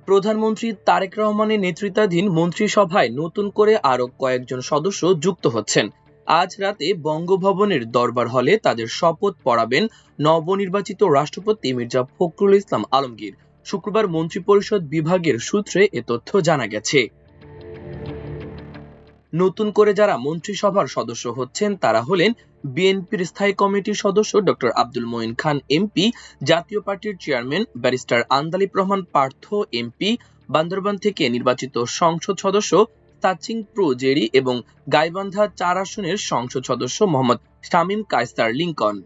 প্রধানমন্ত্রী তারেক রহমানের নেতৃত্বাধীন মন্ত্রিসভায় নতুন করে আরো কয়েকজন সদস্য যুক্ত হচ্ছেন। আজ রাতে বঙ্গভবনের দরবার হলে তাদের শপথ পড়াবেন নবনির্বাচিত রাষ্ট্রপতি মির্জা ফখরুল ইসলাম আলমগীর। শুক্রবার মন্ত্রিপরিষদ বিভাগের সূত্রে এ তথ্য জানা গেছে। নতুন করে যারা মন্ত্রিসভার সদস্য হচ্ছেন তারা হলেন বিএনপির স্থায়ী কমিটির সদস্য ডক্টর আব্দুল মঈন খান এমপি, জাতীয় পার্টির chairman barrister Andalib Rahman Partha MP, Bandarban থেকে নির্বাচিত সংসদ সদস্য সাচিং প্রো জেরি এবং গাইবান্ধা ৪ আসনের সংসদ সদস্য মোহাম্মদ শামীম কায়সার লিংকন।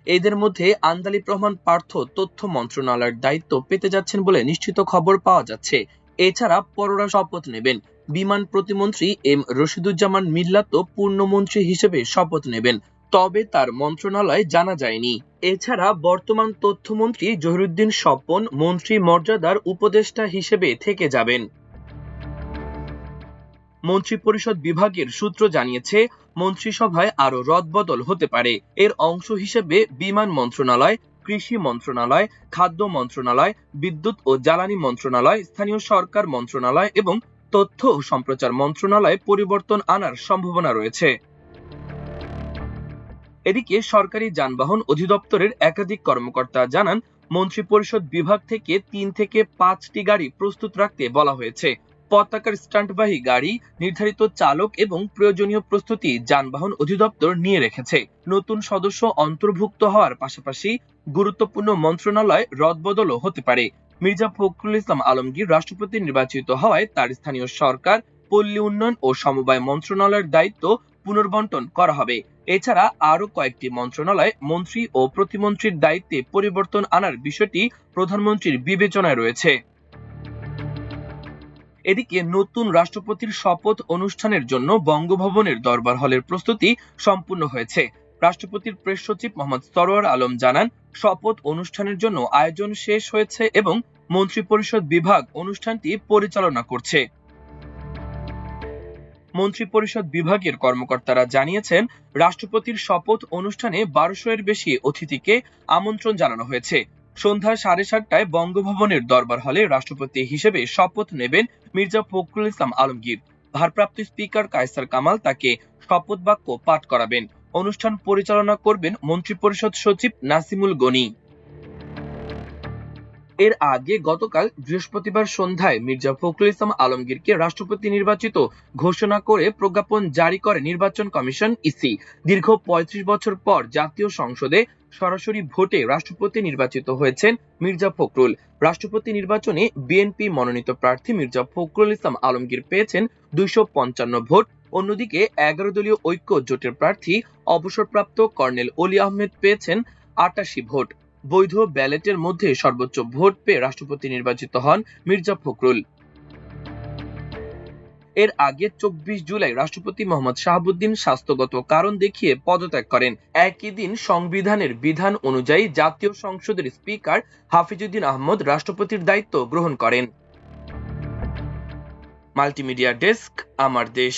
এদের মধ্যে আন্দালিব রহমান পার্থ তথ্য মন্ত্রণালয়ের দায়িত্ব পেতে যাচ্ছেন বলে নিশ্চিত খবর পাওয়া যাচ্ছে। এছাড়া পররাষ্ট্র শপথ নেবেন বিমান প্রতিমন্ত্রী এম রশিদুজ্জামান মিল্লাতও পূর্ণমন্ত্রী হিসেবে শপথ নেবেন, তবে তার মন্ত্রণালয় জানা যায়নি। এছাড়া বর্তমান তথ্যমন্ত্রী জহিরুদ্দিন স্বপন মন্ত্রী মর্যাদার উপদেষ্টা হিসেবে থেকে যাবেন। মন্ত্রিপরিষদ বিভাগের সূত্র জানিয়েছে, মন্ত্রিসভায় আরো রদবদল হতে পারে। এর অংশ হিসেবে বিমান মন্ত্রণালয়, কৃষি মন্ত্রণালয়, খাদ্য মন্ত্রণালয়, বিদ্যুৎ ও জ্বালানি মন্ত্রণালয়, স্থানীয় সরকার মন্ত্রণালয় এবং তথ্য ও সম্প্রচার মন্ত্রণালয়ে পরিবর্তন আনার সম্ভাবনা রয়েছে। এদিকে সরকারি যানবাহন অধিদপ্তরের একাধিক কর্মকর্তা জানান, মন্ত্রিপরিষদ বিভাগ থেকে ৩ থেকে ৫টি গাড়ি প্রস্তুত রাখতে বলা হয়েছে। পতাকার স্টান্টবাহী গাড়ি, নির্ধারিত চালক এবং প্রয়োজনীয় প্রস্তুতি যানবাহন অধিদপ্তর নিয়ে রেখেছে। নতুন সদস্য অন্তর্ভুক্ত হওয়ার পাশাপাশি গুরুত্বপূর্ণ মন্ত্রণালয় রদবদলও হতে পারে। মির্জা ফখরুল ইসলাম আলমগীর রাষ্ট্রপতি নির্বাচিত হওয়ায় তার স্থানীয় সরকার, পল্লী উন্নয়ন ও সমবায় মন্ত্রণালয়ের দায়িত্ব পুনর্বন্টন করা হবে। এছাড়া আরো কয়েকটি মন্ত্রণালয় মন্ত্রী ও প্রতিমন্ত্রীর দায়িত্বে পরিবর্তন আনার বিষয়টি প্রধানমন্ত্রীর বিবেচনায় রয়েছে। এদিকে নতুন রাষ্ট্রপতির শপথ অনুষ্ঠানের জন্য বঙ্গভবনের দরবার হলের প্রস্তুতি সম্পূর্ণ হয়েছে। রাষ্ট্রপতির প্রেস সচিব মোহাম্মদ সরোয়ার আলম জানান, শপথ অনুষ্ঠানের জন্য আয়োজন শেষ হয়েছে এবং মন্ত্রিপরিষদ বিভাগ অনুষ্ঠানটি পরিচালনা করছে। মন্ত্রিপরিষদ বিভাগের কর্মকর্তারা জানিয়েছেন, রাষ্ট্রপতির শপথ অনুষ্ঠানে ১২০০ এর বেশি অতিথিকে আমন্ত্রণ জানানো হয়েছে। সন্ধ্যা ৭:৩০টায় বঙ্গভবনের দরবার হলে রাষ্ট্রপতি হিসেবে শপথ নেবেন মির্জা ফখরুল ইসলাম আলমগীর। ভারপ্রাপ্ত স্পিকার কায়সার কামাল তাকে শপথ বাক্য পাঠ করাবেন। অনুষ্ঠান পরিচালনা করবেন মন্ত্রিপরিষদ সচিব নাসিমুল গনি। এর আগে গতকাল বৃহস্পতিবার সন্ধ্যায় মির্জা ফখরুল ইসলাম আলমগীরকে রাষ্ট্রপতি নির্বাচিত ঘোষণা করে প্রজ্ঞাপন জারি করে নির্বাচন কমিশন ইসি। দীর্ঘ ৩৫ বছর পর জাতীয় সংসদে সরাসরি ভোটে রাষ্ট্রপতি নির্বাচিত হয়েছেন মির্জা ফখরুল। রাষ্ট্রপতি নির্বাচনে বিএনপি মনোনীত প্রার্থী মির্জা ফখরুল ইসলাম আলমগীর পেয়েছেন ২৫৫ ভোট। অন্যদিকে ১১ দলীয় ঐক্য জোটের প্রার্থী অবসরপ্রাপ্ত কর্নেল অলি আহমেদ পেয়েছেন ৮৮ ভোট। বৈধ ব্যালটের মধ্যে সর্বোচ্চ ভোট পেয়ে রাষ্ট্রপতি নির্বাচিত হন মির্জা ফখরুল। এর আগে ২৪ জুলাই রাষ্ট্রপতি মোহাম্মদ শাহাবুদ্দিন স্বাস্থ্যগত কারণ দেখিয়ে পদত্যাগ করেন। একই দিন সংবিধানের বিধান অনুযায়ী জাতীয় সংসদের স্পিকার হাফিজউদ্দিন আহমদ রাষ্ট্রপতির দায়িত্ব গ্রহণ করেন। মাল্টিমিডিয়া ডেস্ক, আমার দেশ।